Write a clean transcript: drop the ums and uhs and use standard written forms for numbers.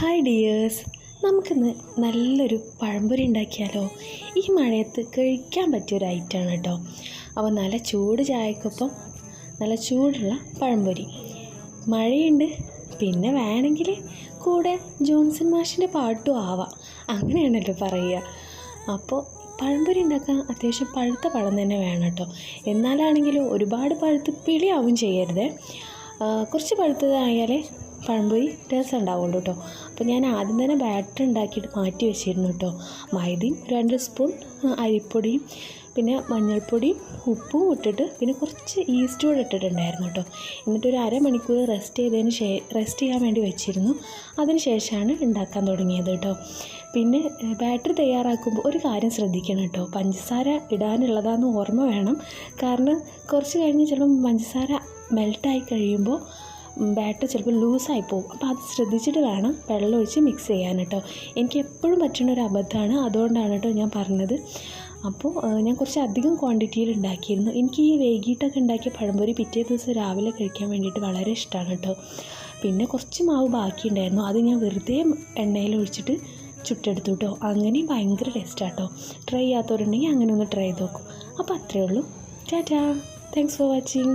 Hi dears, നമുക്കിന്ന് നല്ലൊരു പഴംപൊരി ഉണ്ടാക്കിയാലോ? ഈ മഴയത്ത് കഴിക്കാൻ പറ്റിയൊരു ഐറ്റമാണ് കേട്ടോ. അപ്പോൾ നല്ല ചൂട് ചായക്കൊപ്പം നല്ല ചൂടുള്ള പഴംപൊരി. മഴയുണ്ട്, പിന്നെ വേണമെങ്കിൽ കൂടെ ജോൺസൺ മാഷിൻ്റെ പാട്ടും ആവാം, അങ്ങനെയാണല്ലോ പറയുക. അപ്പോൾ പഴംപൊരി ഉണ്ടാക്കാൻ അത്യാവശ്യം പഴുത്ത പഴം തന്നെ വേണം കേട്ടോ. എന്നാലാണെങ്കിലും ഒരുപാട് പഴുത്ത് പിളിയാവും ചെയ്യരുത്. കുറച്ച് പഴുത്തതായാലേ പഴംപൊരി രസം ഉണ്ടാവുള്ളൂ കേട്ടോ. അപ്പോൾ ഞാൻ ആദ്യം തന്നെ ബാറ്റർ ഉണ്ടാക്കിയിട്ട് മാറ്റി വെച്ചിരുന്നു കേട്ടോ. മൈദയും 2 സ്പൂൺ അരിപ്പൊടിയും പിന്നെ മഞ്ഞൾപ്പൊടിയും ഉപ്പും ഇട്ടിട്ട് പിന്നെ കുറച്ച് ഈസ്റ്റ് കൂടെ ഇട്ടിട്ടുണ്ടായിരുന്നു കേട്ടോ. എന്നിട്ടൊരു അരമണിക്കൂർ റെസ്റ്റ് ചെയ്യാൻ വേണ്ടി വെച്ചിരുന്നു. അതിന് ശേഷമാണ് ഉണ്ടാക്കാൻ തുടങ്ങിയത് കേട്ടോ. പിന്നെ ബാറ്റർ തയ്യാറാക്കുമ്പോൾ ഒരു കാര്യം ശ്രദ്ധിക്കണം കേട്ടോ, പഞ്ചസാര ഇടാനുള്ളതാണെന്ന് ഓർമ്മ വേണം. കാരണം കുറച്ച് കഴിഞ്ഞ് ചിലപ്പം പഞ്ചസാര മെൽട്ടായി കഴിയുമ്പോൾ ബാറ്റർ ചിലപ്പോൾ ലൂസായി പോകും. അപ്പോൾ അത് ശ്രദ്ധിച്ചിട്ട് വേണം വെള്ളം ഒഴിച്ച് മിക്സ് ചെയ്യാൻ കേട്ടോ. എനിക്ക് എപ്പോഴും പറ്റുന്ന ഒരു അബദ്ധമാണ്, അതുകൊണ്ടാണ് കേട്ടോ ഞാൻ പറഞ്ഞത്. അപ്പോൾ ഞാൻ കുറച്ച് അധികം ക്വാണ്ടിറ്റിയിൽ ഉണ്ടാക്കിയിരുന്നു. എനിക്ക് ഈ വൈകിട്ടൊക്കെ ഉണ്ടാക്കിയ പഴംപൊരി പിറ്റേ ദിവസം രാവിലെ കഴിക്കാൻ വേണ്ടിയിട്ട് വളരെ ഇഷ്ടമാണ് കേട്ടോ. പിന്നെ കുറച്ച് മാവ് ബാക്കിയുണ്ടായിരുന്നു, അത് ഞാൻ വെറുതെ എണ്ണയിൽ ഒഴിച്ചിട്ട് ചുട്ടെടുത്തു കേട്ടോ. അങ്ങനെ ഭയങ്കര ടേസ്റ്റാണ് കേട്ടോ. ട്രൈ ചെയ്യാത്തവരുണ്ടെങ്കിൽ അങ്ങനെ ഒന്ന് ട്രൈ ചെയ്ത് നോക്കും. അപ്പോൾ അത്രയേ ഉള്ളൂ. Tata, thanks for watching.